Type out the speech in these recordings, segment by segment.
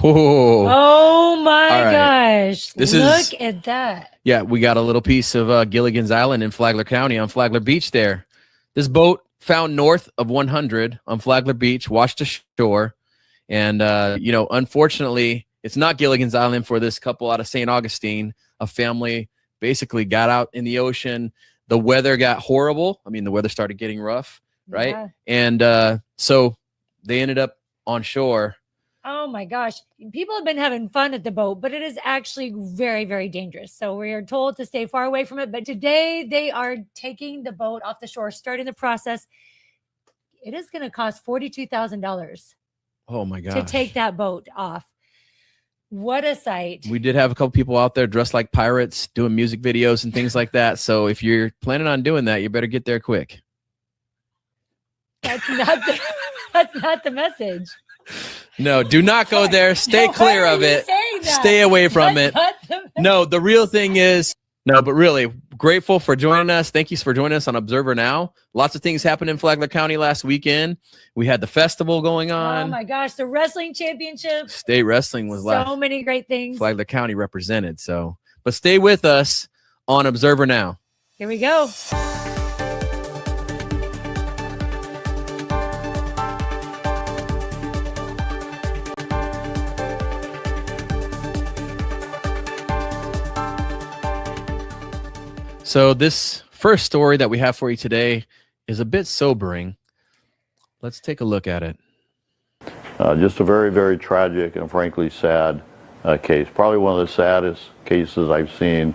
Oh my gosh. Look at that. Yeah, we got a little piece of Gilligan's Island in Flagler County on Flagler Beach there. This boat found north of 100 on Flagler Beach, washed ashore. And, unfortunately, it's not Gilligan's Island for this couple out of St. Augustine. A family basically got out in the ocean. The weather got horrible. I mean, the weather started getting rough, right? Yeah. And so they ended up on shore. Oh my gosh. People have been having fun at the boat, but it is actually very, very dangerous. So we are told to stay far away from it. But today they are taking the boat off the shore, starting the process. It is going to cost $42,000. Oh my gosh. To take that boat off. What a sight. We did have a couple people out there dressed like pirates doing music videos and things like that. So if you're planning on doing that, you better get there quick. That's not the message. No, do not go there. Stay clear of it. Stay away from it. No, the real thing is, but really grateful for joining us. Thank you for joining us on Observer Now. Lots of things happened in Flagler County last weekend. We had the festival going on. Oh my gosh, the wrestling championship. State wrestling was last. So many great things. Flagler County represented. So, but stay with us on Observer Now. Here we go. So this first story that we have for you today is a bit sobering. Let's take a look at it. Just a very, very tragic and frankly sad case. Probably one of the saddest cases I've seen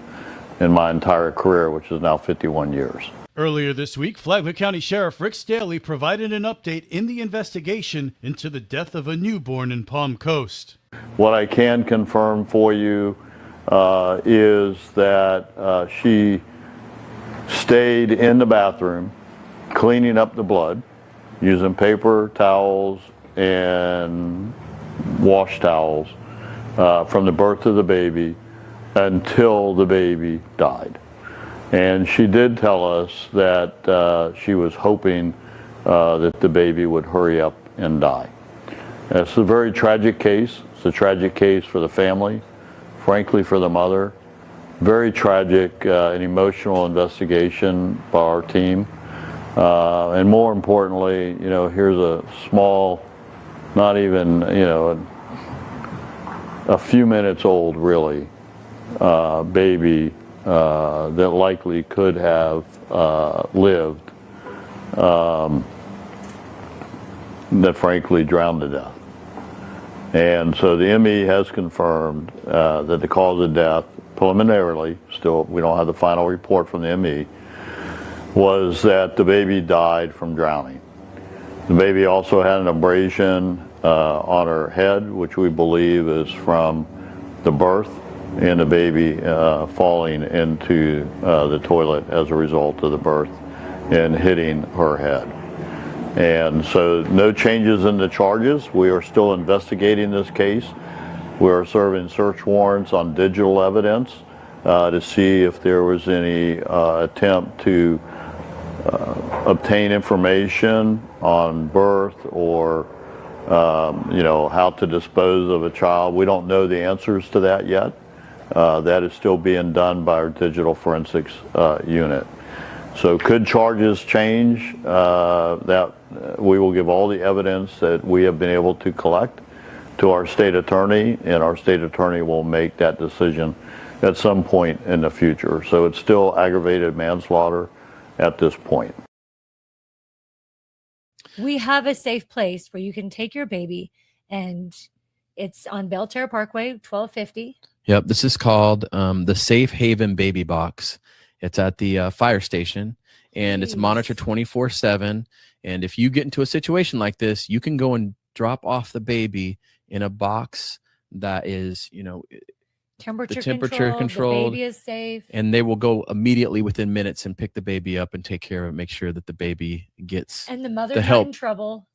in my entire career, which is now 51 years. Earlier this week, Flagler County Sheriff Rick Staley provided an update in the investigation into the death of a newborn in Palm Coast. What I can confirm for you is that she stayed in the bathroom cleaning up the blood using paper towels and wash towels from the birth of the baby until the baby died. And she did tell us that she was hoping that the baby would hurry up and die. It's a very tragic case. It's a tragic case for the family, frankly for the mother. Very tragic and emotional investigation by our team. And more importantly, here's a small, not even, a few minutes old, really, baby that likely could have lived, that frankly drowned to death. And so the ME has confirmed that the cause of death, preliminarily, still we don't have the final report from the ME, was that the baby died from drowning. The baby also had an abrasion on her head, which we believe is from the birth and the baby falling into the toilet as a result of the birth and hitting her head. And so no changes in the charges. We are still investigating this case. We are serving search warrants on digital evidence to see if there was any attempt to obtain information on birth or how to dispose of a child. We don't know the answers to that yet. That is still being done by our digital forensics unit. So could charges change? That we will give all the evidence that we have been able to collect to our state attorney, and our state attorney will make that decision at some point in the future. So it's still aggravated manslaughter at this point. We have a safe place where you can take your baby, and it's on Belterra Parkway, 1250. Yep, this is called the Safe Haven Baby Box. It's at the fire station, and it's monitored 24/7. And if you get into a situation like this, you can go and drop off the baby in a box that is, temperature controlled. The baby is safe. And they will go immediately within minutes and pick the baby up and take care of it, make sure that the baby gets and the mother's not in trouble.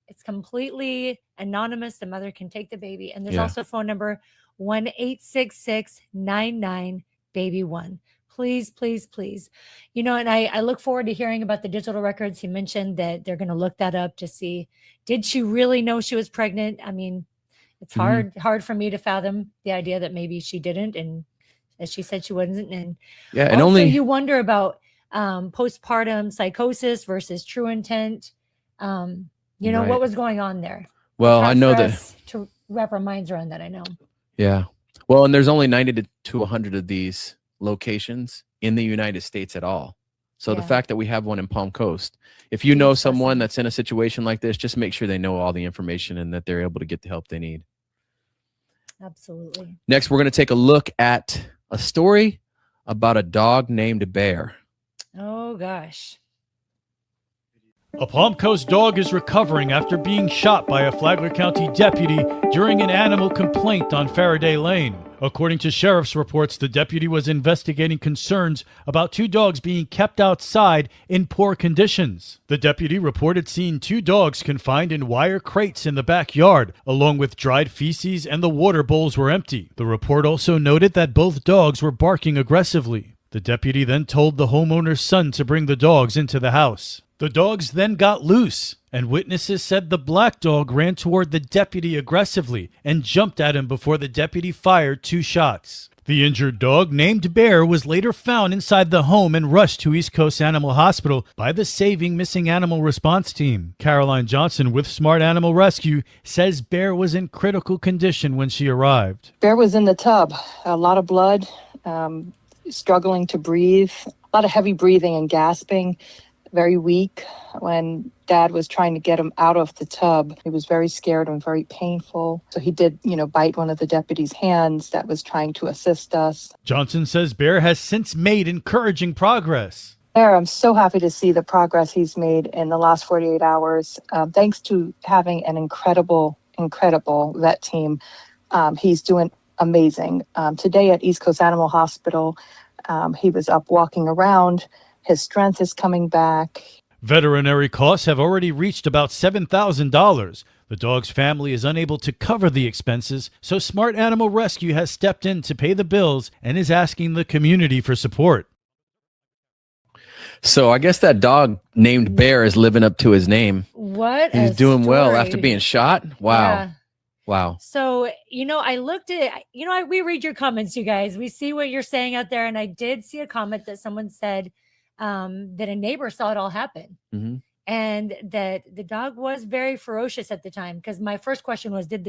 It's completely anonymous. The mother can take the baby. And there's also a phone number, 1-866-99-BABY1. Please, please, please. And I look forward to hearing about the digital records. He mentioned that they're going to look that up to see, did she really know she was pregnant? I mean, It's hard for me to fathom the idea that maybe she didn't, and as she said, she wasn't. And Yeah, and also only you wonder about postpartum psychosis versus true intent. You know, Right. what was going on there? well, It's I hard know for that. us to wrap our minds around that. I know. Yeah. Well, and there's only 90 to 100 of these locations in the United States at all. So the Yeah. fact that we have one in Palm Coast, if you Huge know someone blessing. that's in a situation like this, just make sure they know all the information and that they're able to get the help they need. Absolutely. Next, we're going to take a look at a story about a dog named Bear. Oh gosh. A Palm Coast dog is recovering after being shot by a Flagler County deputy during an animal complaint on Faraday Lane. According to sheriff's reports, the deputy was investigating concerns about 2 dogs being kept outside in poor conditions. The deputy reported seeing 2 dogs confined in wire crates in the backyard, along with dried feces, and the water bowls were empty. The report also noted that both dogs were barking aggressively. The deputy then told the homeowner's son to bring the dogs into the house. The dogs then got loose, and witnesses said the black dog ran toward the deputy aggressively and jumped at him before the deputy fired 2 shots. The injured dog, named Bear, was later found inside the home and rushed to East Coast Animal Hospital by the Saving Missing Animal Response Team. Caroline Johnson with Smart Animal Rescue says Bear was in critical condition when she arrived. Bear was in the tub, a lot of blood, struggling to breathe, a lot of heavy breathing and gasping. Very weak. When Dad was trying to get him out of the tub, he was very scared and very painful. So he did, bite one of the deputy's hands that was trying to assist us. Johnson says Bear has since made encouraging progress. Bear, I'm so happy to see the progress he's made in the last 48 hours. Thanks to having an incredible vet team, he's doing amazing. Today at East Coast Animal Hospital, he was up walking around. His strength is coming back. Veterinary costs have already reached about $7,000. The dog's family is unable to cover the expenses, so Smart Animal Rescue has stepped in to pay the bills and is asking the community for support. So I guess that dog named Bear is living up to his name. What? He's a doing well story. after being shot. Wow. Yeah. Wow. So, I looked at, we read your comments, you guys. We see what you're saying out there. And I did see a comment that someone said that a neighbor saw it all happen. Mm-hmm. And that the dog was very ferocious at the time. Because my first question was, did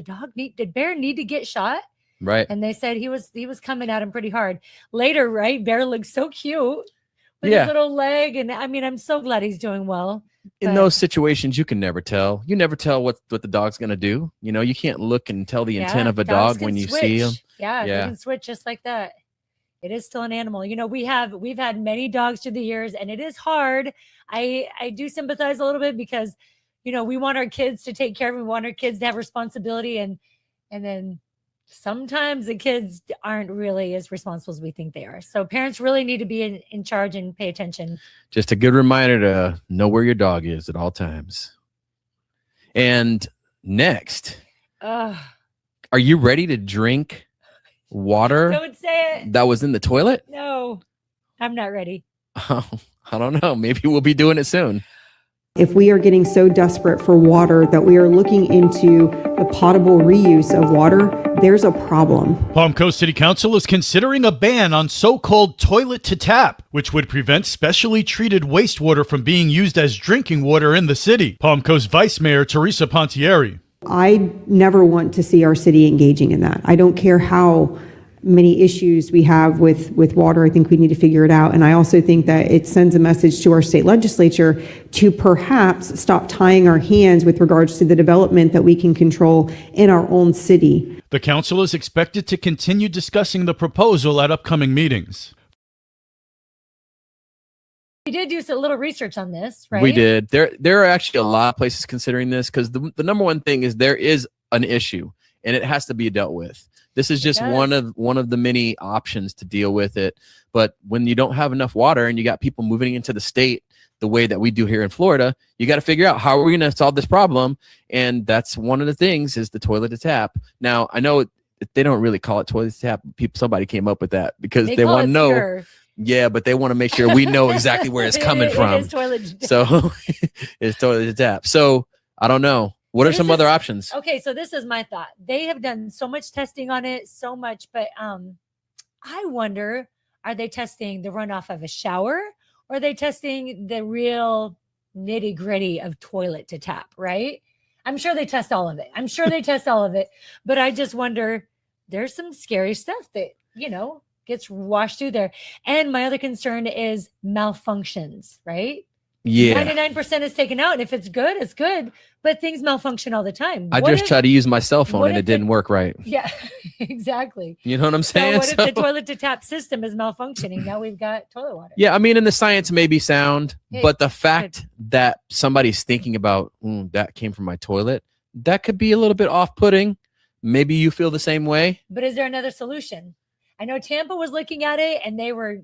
Bear need to get shot? Right. And they said he was coming at him pretty hard. Later, right? Bear looked so cute with Yeah. his little leg. And I'm so glad he's doing well. In But- those situations, you can never tell. You never tell what the dog's going to do. You can't look and tell the intent of a dogs dog can when you switch. see him. Yeah, Yeah. they can switch just like that. It is still an animal. We've had many dogs through the years, and it is hard. I do sympathize a little bit because, we want our kids to take care of them. We want our kids to have responsibility, and then sometimes the kids aren't really as responsible as we think they are. So parents really need to be in charge and pay attention. Just a good reminder to know where your dog is at all times. And next, Ugh, are you ready to drink water don't say it. that was in the toilet? No, I'm not ready. Oh, I don't know. Maybe we'll be doing it soon. If we are getting so desperate for water that we are looking into the potable reuse of water, there's a problem. Palm Coast City Council is considering a ban on so-called toilet to tap, which would prevent specially treated wastewater from being used as drinking water in the city. Palm Coast Vice Mayor Teresa Pontieri. I never want to see our city engaging in that. I don't care how many issues we have with water. I think we need to figure it out. And I also think that it sends a message to our state legislature to perhaps stop tying our hands with regards to the development that we can control in our own city. The council is expected to continue discussing the proposal at upcoming meetings. We did do a little research on this, right? We did. There are actually a lot of places considering this because the number one thing is there is an issue and it has to be dealt with. This is just one of the many options to deal with it. But when you don't have enough water and you got people moving into the state the way that we do here in Florida, you got to figure out how are we going to solve this problem. And that's one of the things is the toilet to tap. Now, I know they don't really call it toilet to tap. Somebody came up with that because they want to know. Pure. Yeah, but they want to make sure we know exactly where it's coming from. It is toilet to tap. So it's toilet to tap. So I don't know. What So are some other options? Okay, so this is my thought. They have done so much testing on it, so much, but I wonder, are they testing the runoff of a shower, or are they testing the real nitty gritty of toilet to tap, right? I'm sure they test all of it. But I just wonder, there's some scary stuff that, gets washed through there. And my other concern is malfunctions, right? Yeah. 99% is taken out. And if it's good, it's good. But things malfunction all the time. I just tried to use my cell phone and it didn't work right. Yeah, exactly. You know what I'm saying? So what if the toilet to tap system is malfunctioning? Now we've got toilet water. Yeah, I mean, and the science may be sound, Hey, but the fact that somebody's thinking about, that came from my toilet, that could be a little bit off-putting. Maybe you feel the same way. But is there another solution? I know Tampa was looking at it and they were,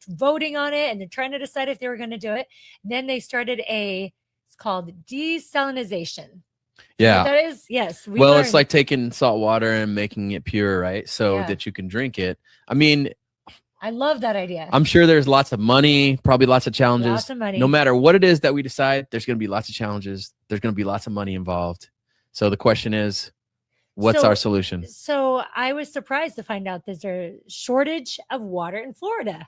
voting on it and they're trying to decide if they were going to do it. Then they started it's called desalinization. Yeah. That is, yes. Well, it's like taking salt water and making it pure, right? So that you can drink it. I mean, I love that idea. I'm sure there's lots of money, probably lots of challenges. Lots of money. No matter what it is that we decide, there's going to be lots of challenges. There's going to be lots of money involved. So the question is, what's our solution? So I was surprised to find out there's a shortage of water in Florida.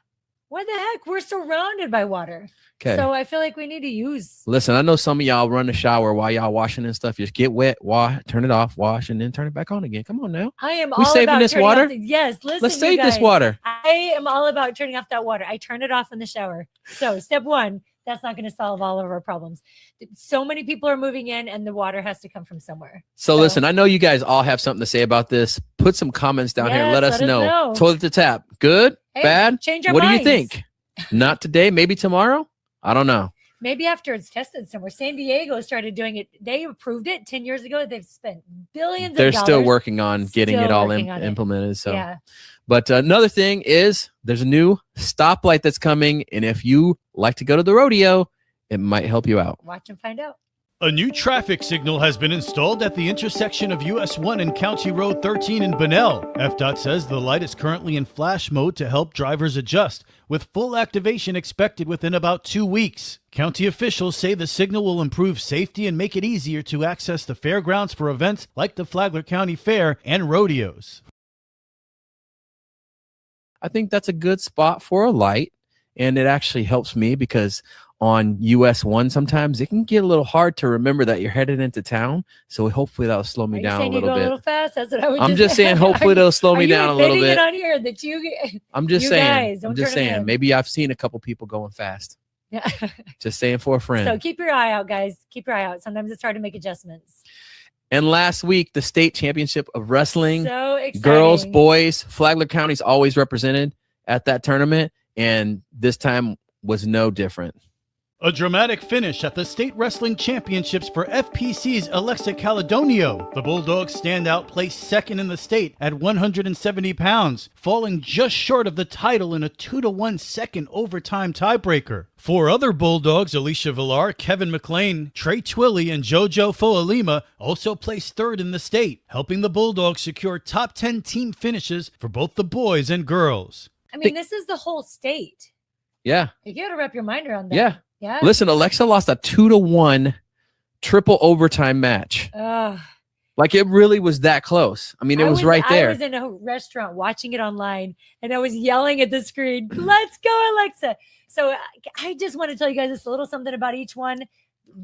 What the heck? We're surrounded by water. Okay. So I feel like we need to use. Listen, I know some of y'all run the shower while y'all washing and stuff. Just get wet, wash, turn it off, wash, and then turn it back on again. Come on now. I am We all saving about this turning water? off yes, listen. Let's you save this guys. water. I am all about turning off that water. I turn it off in the shower. So step one, that's not going to solve all of our problems. So many people are moving in and the water has to come from somewhere. So listen, I know you guys all have something to say about this. Put some comments down here. Let us know. Toilet to tap. Good? Hey, bad? change our What minds. do you think? Not today, maybe tomorrow? I don't know. Maybe after it's tested somewhere. San Diego started doing it. They approved it 10 years ago. They've spent billions of They're dollars. still working on getting it all implemented. So, But another thing is there's a new stoplight that's coming. And if you like to go to the rodeo, it might help you out. Watch and find out. A new traffic signal has been installed at the intersection of US 1 and County Road 13 in Bunnell. FDOT says the light is currently in flash mode to help drivers adjust, with full activation expected within about 2 weeks. County officials say the signal will improve safety and make it easier to access the fairgrounds for events like the Flagler County Fair and rodeos. I think that's a good spot for a light, and it actually helps me because on US 1 sometimes it can get a little hard to remember that you're headed into town. So hopefully that'll slow me down a little bit. A little fast? That's what I was I'm just saying hopefully it'll slow me down a little bit. On here that I'm just saying. Guys, I'm just saying. Maybe I've seen a couple people going fast. Yeah. Just saying for a friend. So keep your eye out, guys. Keep your eye out. Sometimes it's hard to make adjustments. And last week, the state championship of wrestling, so exciting. Girls, boys, Flagler County's always represented at that tournament. And this time was no different. A dramatic finish at the State Wrestling Championships for FPC's Alexa Caledonio. The Bulldogs standout placed second in the state at 170 pounds, falling just short of the title in a 2-1 second overtime tiebreaker. 4 other Bulldogs, Alicia Villar, Kevin McLean, Trey Twilley, and JoJo Foalima, also placed third in the state, helping the Bulldogs secure top 10 team finishes for both the boys and girls. I mean, this is the whole state. Yeah. You got to wrap your mind around that. Yeah. Yeah. Listen, Alexa lost a 2-1 triple overtime match. Like it really was that close. I mean, it was right there. I was in a restaurant watching it online and I was yelling at the screen, "Let's go, Alexa." So I just want to tell you guys just a little something about each one.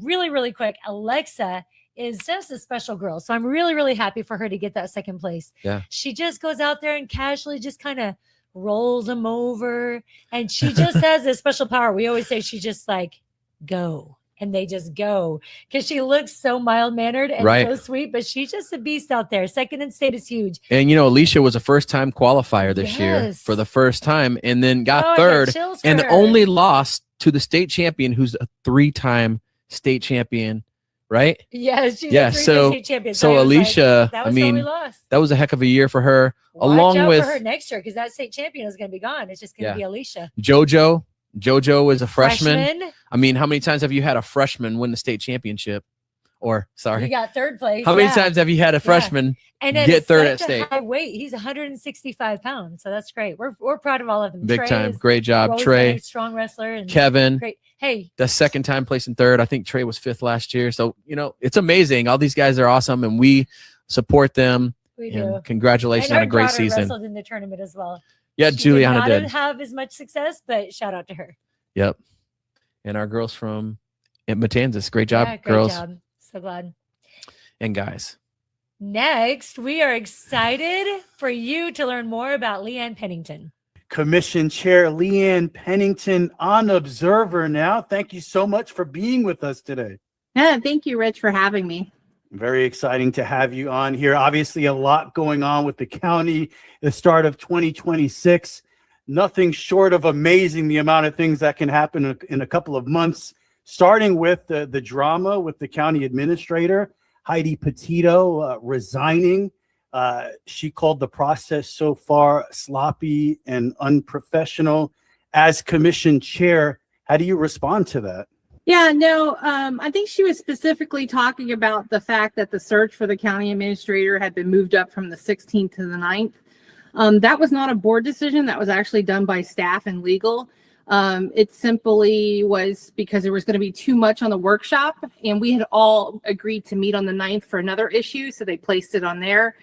Really, really quick. Alexa is just a special girl. So I'm really, really happy for her to get that second place. Yeah. She just goes out there and casually just kind of rolls them over, and she just has this special power. We always say she just like go, and they just go because she looks so mild-mannered and so sweet, but she's just a beast out there. Second in state is huge. And Alicia was a first-time qualifier this year for the first time, and then got third, and only lost to the state champion, who's a 3-time state champion. Right? Yeah, she's a state champion. So Alicia, like, that was a heck of a year for her. Watch along out with for her next year, because that state champion is going to be gone. It's just going to be Alicia. JoJo is a freshman. I mean, how many times have you had a freshman win the state championship? or He sorry, got third place. how many yeah. times have you had a freshman And at get third at such a state? high weight, he's 165 pounds, so that's great. We're proud of all of them. Big Trey time. is Great job, always Trey. been a strong wrestler, and Kevin, great. Hey, the second time placing third. I think Trey was fifth last year. So, it's amazing. All these guys are awesome, and we support them. we And do. congratulations And on our a great daughter season. wrestled in the tournament as well. Yeah, She Juliana not did. have as much success, but shout out to her. Yep. And our girls from Matanzas. Great job, Yeah, great girls job. So glad. and guys. Next, we are excited for you to learn more about Leann Pennington. Commission Chair Leann Pennington on Observer now. Thank you so much for being with us today. Yeah, thank you, Rich, for having me. Very exciting to have you on here. Obviously, a lot going on with the county, the start of 2026. Nothing short of amazing, the amount of things that can happen in a couple of months, starting with the drama with the county administrator, Heidi Petito, resigning. She called the process so far sloppy and unprofessional. As commission chair, how do you respond to that? Yeah, no, I think she was specifically talking about the fact that the search for the county administrator had been moved up from the 16th to the 9th. That was not a board decision. That was actually done by staff and legal. It simply was because there was going to be too much on the workshop, and we had all agreed to meet on the 9th for another issue, so they placed it on there.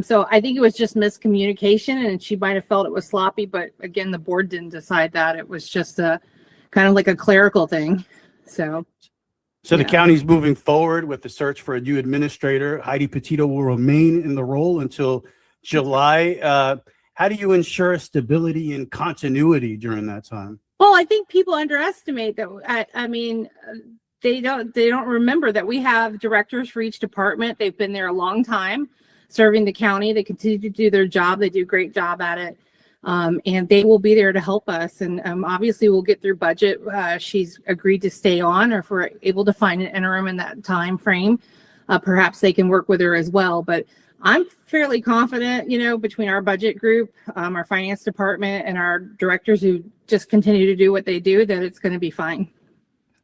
So I think it was just miscommunication, and she might have felt it was sloppy, but again, the board didn't decide that. It was just a kind of like a clerical thing. So the yeah. county's moving forward with the search for a new administrator. Heidi Petito will remain in the role until July. How do you ensure stability and continuity during that time? Well, I think people underestimate that. I mean, they don't remember that we have directors for each department. They've been there a long time serving the county. They continue to do their job. They do a great job at it. And they will be there to help us. And obviously we'll get through budget. She's agreed to stay on, or if we're able to find an interim in that time frame, perhaps they can work with her as well. But I'm fairly confident, between our budget group, our finance department, and our directors who just continue to do what they do, that it's going to be fine.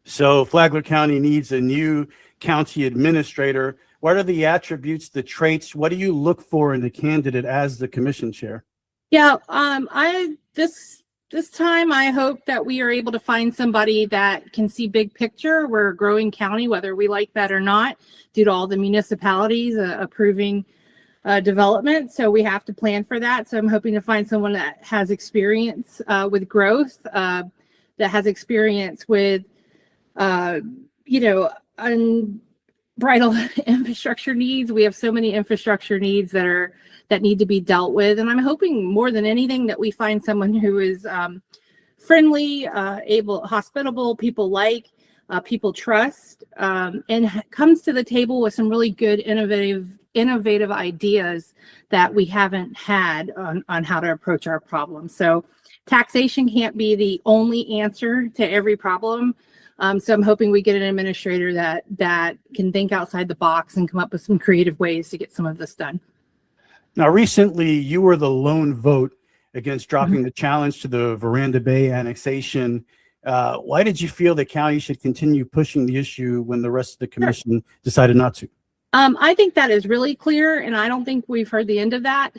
So Flagler County needs a new county administrator. What are the attributes, the traits? What do you look for in the candidate as the commission chair? Yeah, this time I hope that we are able to find somebody that can see big picture. We're a growing county, whether we like that or not, due to all the municipalities approving development. So we have to plan for that. So I'm hoping to find someone that has experience with growth, that has experience with, unbridled infrastructure needs. We have so many infrastructure needs that need to be dealt with. And I'm hoping more than anything that we find someone who is friendly, hospitable, people people trust, and comes to the table with some really good, innovative ideas that we haven't had on how to approach our problems. So taxation can't be the only answer to every problem. So I'm hoping we get an administrator that can think outside the box and come up with some creative ways to get some of this done. Now, recently, you were the lone vote against dropping the challenge to the Veranda Bay annexation. Why did you feel the county should continue pushing the issue when the rest of the commission decided not to? I think that is really clear, and I don't think we've heard the end of that.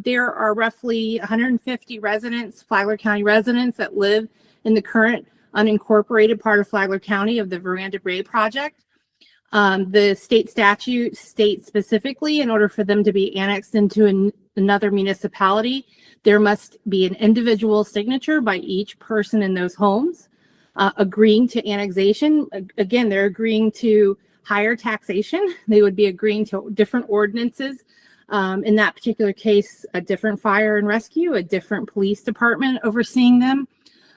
There are roughly 150 residents, Flagler County residents, that live in the current unincorporated part of Flagler County of the Veranda Bay project. The state statute states specifically, in order for them to be annexed into another municipality, there must be an individual signature by each person in those homes agreeing to annexation. Again, they're agreeing to higher taxation. They would be agreeing to different ordinances. In that particular case, a different fire and rescue, a different police department overseeing them.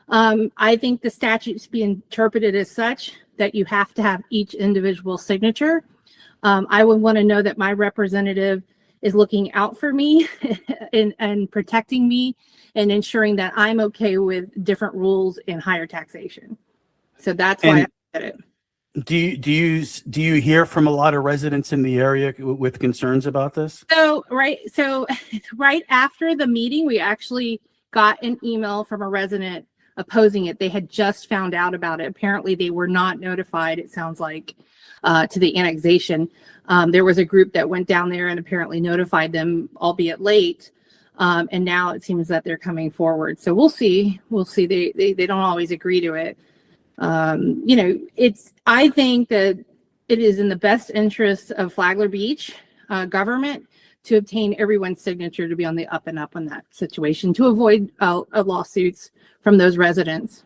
I think the statutes be interpreted as such that you have to have each individual signature. I would want to know that my representative is looking out for me and protecting me and ensuring that I'm okay with different rules and higher taxation. So that's why I did it. Do you hear from a lot of residents in the area with concerns about this? So right after the meeting, we actually got an email from a resident opposing it. They had just found out about it. Apparently they were not notified, it sounds like, to the annexation. There was a group that went down there and apparently notified them, albeit late. And now it seems that they're coming forward. So we'll see. They don't always agree to it. I think that it is in the best interest of Flagler Beach government to obtain everyone's signature to be on the up and up on that situation, to avoid lawsuits from those residents.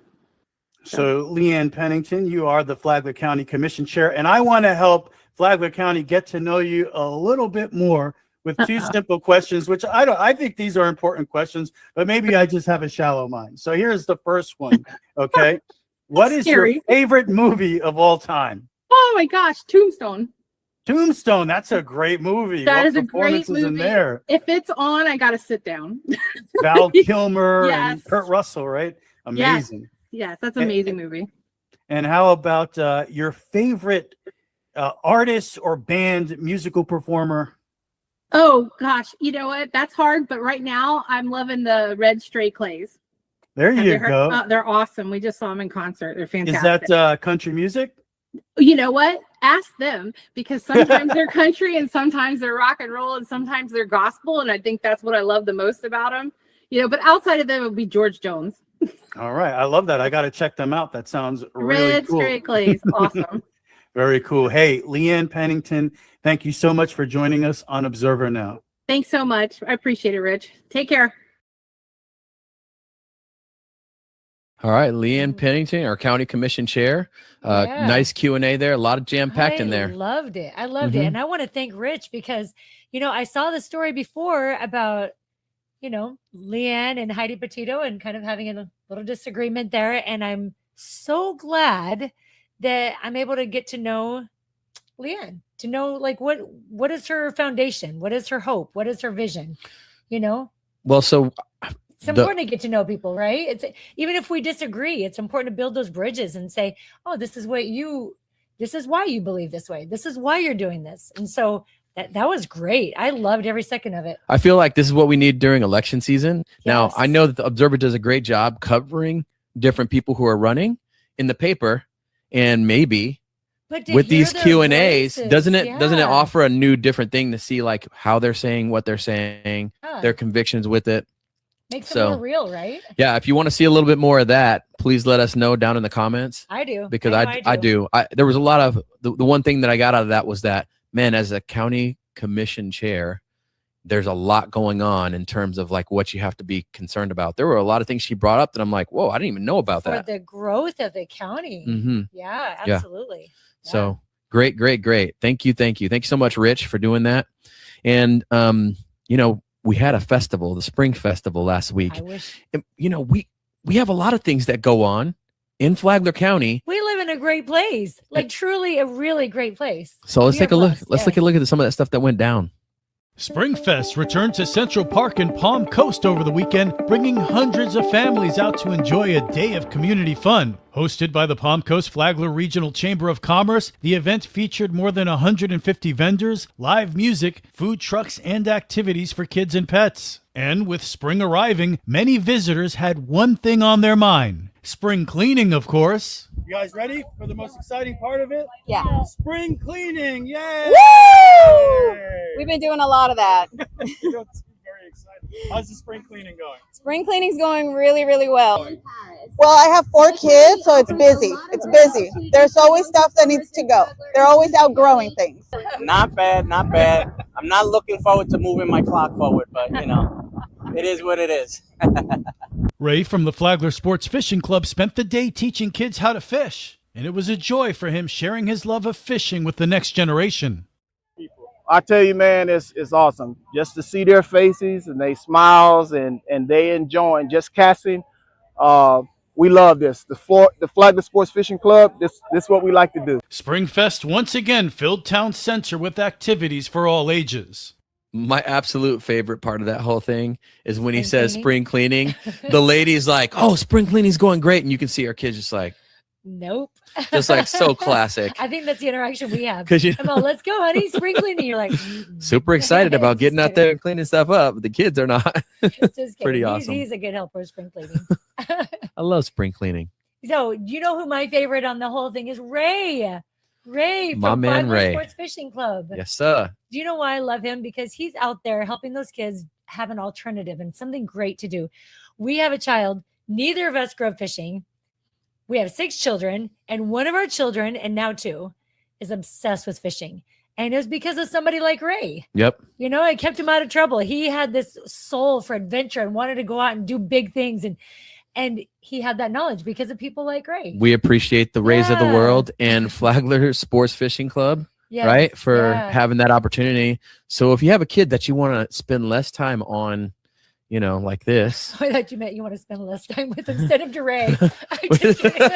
So Leann Pennington, you are the Flagler County Commission Chair, and I want to help Flagler County get to know you a little bit more with two simple questions, which I think these are important questions, but maybe I just have a shallow mind. So here's the first one, okay? What is your favorite movie of all time? Oh my gosh, Tombstone. Tombstone, that's a great movie. That what is a great movie. In there? If it's on, I got to sit down. Val Kilmer Yes. and Kurt Russell, right? Amazing. Yes, that's an amazing movie. And how about your favorite artist or band, musical performer? Oh gosh, you know what? That's hard, but right now I'm loving the Red Stray Clays. There you go. They're awesome. We just saw them in concert. They're fantastic. Is that country music? You know what? Ask them, because sometimes they're country and sometimes they're rock and roll and sometimes they're gospel. And I think that's what I love the most about them. But outside of them, it would be George Jones. All right. I love that. I got to check them out. That sounds really Red cool. Stray Clays. Awesome. Very cool. Hey, Leann Pennington, thank you so much for joining us on Observer Now. Thanks so much. I appreciate it, Rich. Take care. All right, Leann Pennington, our county commission chair. Nice Q&A there. A lot of jam-packed in there. I loved it. And I want to thank Rich because, I saw the story before about, Leann and Heidi Petito and kind of having a little disagreement there. And I'm so glad that I'm able to get to know Leann, to know like what is her foundation? What is her hope? What is her vision? Well, so it's important to get to know people, right? It's even if we disagree, it's important to build those bridges and say, oh, this is why you believe this way. This is why you're doing this. And so that was great. I loved every second of it. I feel like this is what we need during election season. Yes. Now, I know that the Observer does a great job covering different people who are running in the paper, and maybe with these Q&As, doesn't it offer a new different thing to see like how they're saying what they're saying, their convictions with it. Makes it more real, right? Yeah, if you want to see a little bit more of that, please let us know down in the comments. I do. Because I do. There was a lot of the one thing that I got out of that was that, man, as a county commission chair, there's a lot going on in terms of like what you have to be concerned about. There were a lot of things she brought up that I'm like, whoa, I didn't even know about that. For the growth of the county. Mm-hmm. Yeah, absolutely. Yeah. So great. Thank you so much, Rich, for doing that. And we had a festival, the Spring Festival last week. I wish. And, we have a lot of things that go on in Flagler County. We live in a great place, like truly a really great place. So let's take a look. Let's take a look at some of that stuff that went down. Springfest returned to Central Park and Palm Coast over the weekend, bringing hundreds of families out to enjoy a day of community fun. Hosted by the Palm Coast Flagler Regional Chamber of Commerce, the event featured more than 150 vendors, live music, food trucks, and activities for kids and pets. And with spring arriving, many visitors had one thing on their mind: spring cleaning, of course. You guys ready for the most exciting part of it? Yeah. Spring cleaning. Yay! Woo! We've been doing a lot of that. Very excited. How's the spring cleaning going? Spring cleaning's going really, really well. Well, I have 4 kids, so it's busy. It's busy. There's always stuff that needs to go. They're always outgrowing things. Not bad. I'm not looking forward to moving my clock forward, but it is what it is. Ray from the Flagler Sports Fishing Club spent the day teaching kids how to fish, and it was a joy for him sharing his love of fishing with the next generation. I tell you, man, it's awesome just to see their faces and they smiles and they enjoying just casting. We love this. The Flagler Sports Fishing Club, this is what we like to do. Springfest once again filled town center with activities for all ages. My absolute favorite part of that whole thing is when he says spring cleaning. The lady's like, oh, spring cleaning's going great. And you can see our kids just like, Nope. Just like so classic. I think that's the interaction we have. 'Cause you I'm all, let's go, honey, spring cleaning. You're like, Super excited about Just getting out kidding. there and cleaning stuff up. The kids are not. Just kidding. Pretty He's- awesome. He's a good helper with spring cleaning. I love spring cleaning. So, do you know who my favorite on the whole thing is? Ray. Ray from My man, Flagler Ray. Sports Fishing Club. Yes, sir. Do you know why I love him? Because he's out there helping those kids have an alternative and something great to do. We have a child, neither of us grew up fishing. We have 6 children, and one of our children, and now 2, is obsessed with fishing. And it was because of somebody like Ray. Yep. You know, it kept him out of trouble. He had this soul for adventure and wanted to go out and do big things. And he had that knowledge because of people like Ray. We appreciate the Rays of the Yeah. world and Flagler Sports Fishing Club, Yes, right? For yeah. having that opportunity. So if you have a kid that you want to spend less time on, you know, like this, I thought you meant you want to spend less time with him instead of to Ray. I'm just kidding.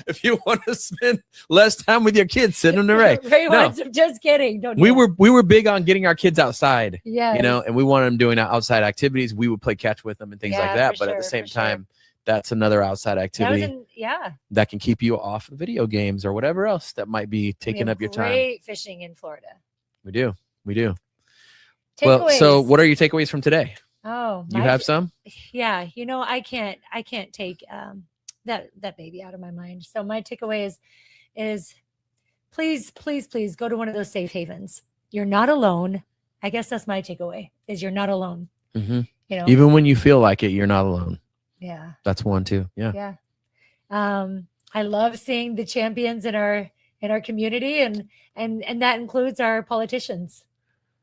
if you want to spend less time with your kids, send them to Ray. Ray No. wants him. Just kidding. Don't We do it. were big on getting our kids outside, Yes. you know, and we wanted them doing outside activities. We would play catch with them and things Yeah, like that. for But at the sure, same for sure. time, that's another outside That was activity yeah. that can keep you off of video games or whatever else that might be We taking have up your time. Great fishing in Florida. We do. Well, so Takeaways. what are your takeaways from today? Oh, You have some? Yeah. You know, I can't take that baby out of my mind. So my takeaway is please go to one of those safe havens. You're not alone. I guess that's my takeaway is you're not alone. Mm-hmm. You know, Even when you feel like it, you're not alone. yeah. That's one too. Yeah. Yeah. I love seeing the champions in our community and that includes our politicians.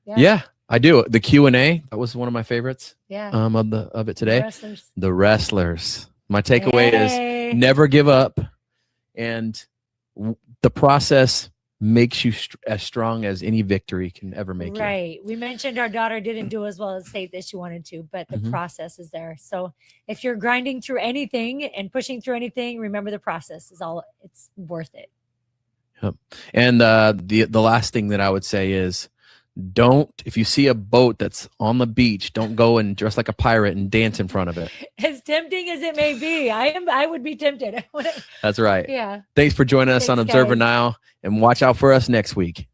Yeah, I do. The Q&A, that was one of my favorites Yeah. of it today. Wrestlers. The wrestlers. My takeaway Hey. is never give up, and the process makes you as strong as any victory can ever make you. Right. We mentioned our daughter didn't do as well as safe as she wanted to, but the Mhm. process is there. So if you're grinding through anything and pushing through anything, remember the process is all it's worth it. Yep. And the last thing that I would say is if you see a boat that's on the beach, don't go and dress like a pirate and dance in front of it. As tempting as it may be, I would be tempted. That's right. Yeah. Thanks for joining us on Thanks, Observer guys. Now, and watch out for us next week.